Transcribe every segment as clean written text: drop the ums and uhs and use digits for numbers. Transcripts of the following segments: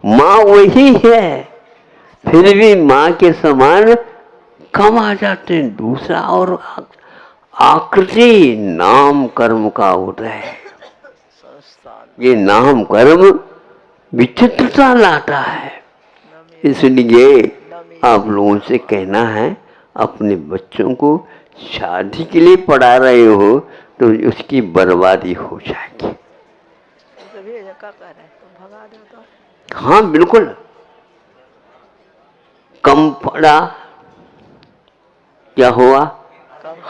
माँ वही है, फिर भी माँ के समान कम आ जाते हैं। दूसरा और आकृति नाम कर्म का उदय। ये नाम कर्म विचित्रता लाता है। इसलिए आप लोगों से कहना है, अपने बच्चों को शादी के लिए पढ़ा रहे हो तो उसकी बर्बादी हो जाएगी। हाँ बिल्कुल। कम पढ़ा क्या हुआ?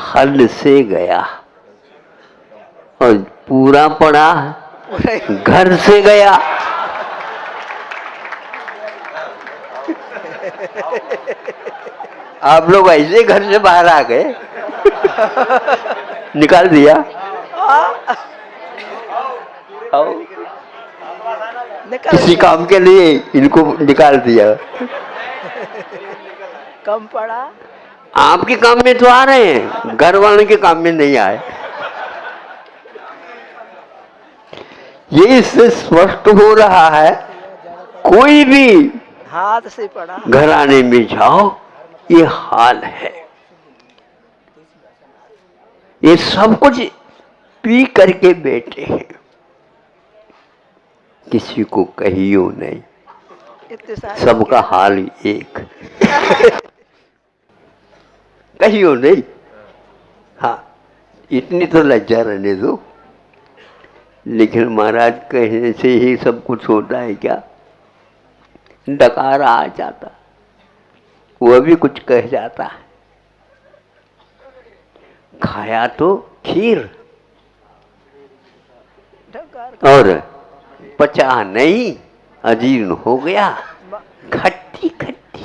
हद से गया। और पूरा पढ़ा घर से गया। आप लोग ऐसे घर से बाहर आ गए, निकाल दिया। किसी काम के लिए इनको निकाल दिया। कम पड़ा। आपके काम में तो आ रहे हैं, घर वालों के काम में नहीं आए। ये इससे स्पष्ट हो रहा है, कोई भी हाथ से पड़ा घराने में जाओ ये हाल है। ये सब कुछ पी करके बैठे हैं, किसी को कहियो नहीं, सबका हाल एक। कहियो नहीं। हाँ, इतनी तो लज्जा रहने दो। लेकिन महाराज कहने से ही सब कुछ होता है क्या? डकार आ जाता, वह भी कुछ कह जाता है। खाया तो खीर और पचा नहीं, अजीर्ण हो गया। खट्टी खट्टी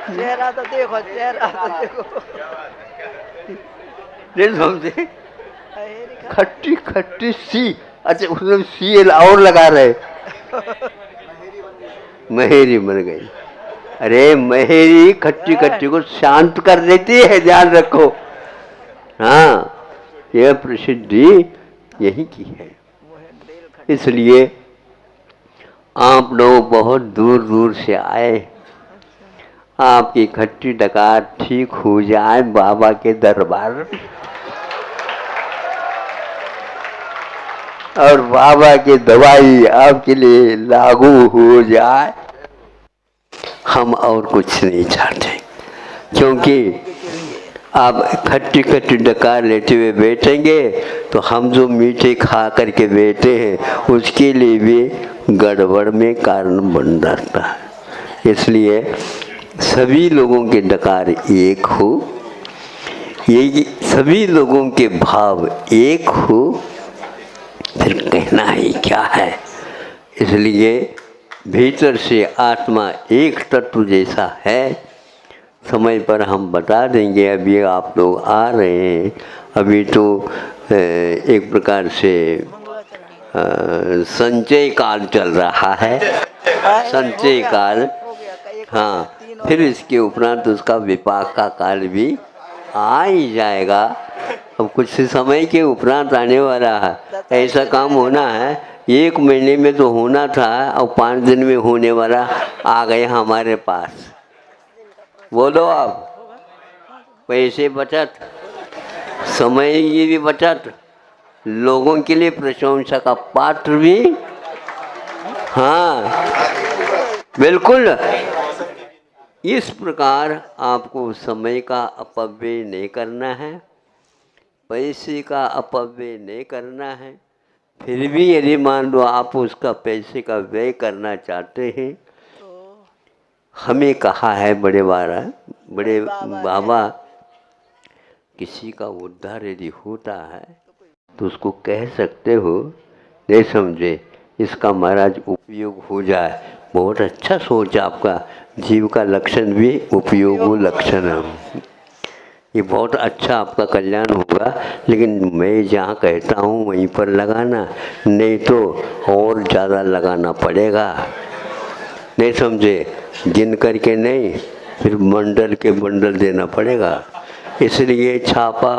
चेहरा तो देखो, चेहरा तो देखो। नहीं समझे? खट्टी खट्टी सी। अच्छा, उसमें सी और लगा रहे। महेरी बन गई। अरे महेरी खट्टी खट्टी को शांत कर देती है, ध्यान रखो। हाँ, यह प्रसिद्धि यही की है। इसलिए आप लोग बहुत दूर दूर से आए, आपकी खट्टी डकार ठीक हो जाए बाबा के दरबार, और बाबा की दवाई आपके लिए लागू हो जाए। हम और कुछ नहीं चाहते, क्योंकि आप खट्टी खट्टी डकार लेते हुए बैठेंगे तो हम जो मीठे खा करके बैठे हैं उसके लिए भी गड़बड़ में कारण बन जाता है। इसलिए सभी लोगों के डकार एक हो, ये सभी लोगों के भाव एक हो, फिर कहना ही क्या है। इसलिए भीतर से आत्मा एक तत्व जैसा है। समय पर हम बता देंगे। अभी आप लोग आ रहे हैं, अभी तो एक प्रकार से संचय काल चल रहा है, संचय काल। हाँ, फिर इसके उपरांत उसका विपाक का काल भी आ ही जाएगा। अब कुछ समय के उपरांत आने वाला है। ऐसा काम होना है, 1 महीने में तो होना था और 5 दिन में होने वाला आ गए हमारे पास। बोलो आप, पैसे बचत, समय की भी बचत, लोगों के लिए प्रशंसा का पात्र भी। हाँ बिल्कुल। इस प्रकार आपको समय का अपव्यय नहीं करना है, पैसे का अपव्यय नहीं करना है। फिर भी यदि मान लो आप उसका पैसे का व्यय करना चाहते हैं, हमें कहा है बड़े बाबा, किसी का उद्धार यदि होता है तो उसको कह सकते हो, नहीं समझे, इसका महाराज उपयोग हो जाए। बहुत अच्छा सोच आपका, जीव का लक्षण भी उपयोग लक्षण है। ये बहुत अच्छा आपका कल्याण होगा। लेकिन मैं जहाँ कहता हूँ वहीं पर लगाना, नहीं तो और ज़्यादा लगाना पड़ेगा, नहीं समझे। गिन करके नहीं, फिर बंडल के बंडल देना पड़ेगा। इसलिए छापा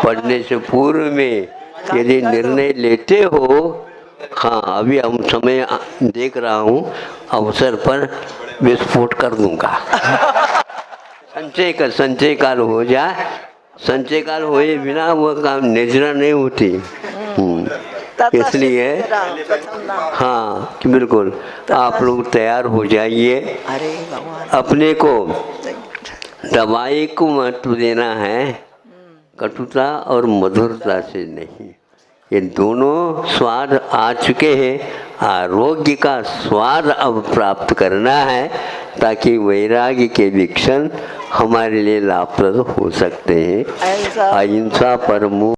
पढ़ने से पूर्व में यदि निर्णय लेते हो हाँ, अभी हम समय देख रहा हूँ, अवसर पर विस्फोट कर दूंगा। संचय काल हो जाए, संचय काल होए बिना वो काम निजरा नहीं होती। इसलिए हाँ कि बिल्कुल आप लोग तैयार हो जाइए। अरे भगवान, अपने को दवाई को महत्व देना है, कटुता और मधुरता से नहीं। ये दोनों स्वाद आ चुके हैं, आरोग्य का स्वाद अब प्राप्त करना है ताकि वैराग्य के भी क्षण हमारे लिए लाभप्रद हो सकते हैं। अहिंसा परमो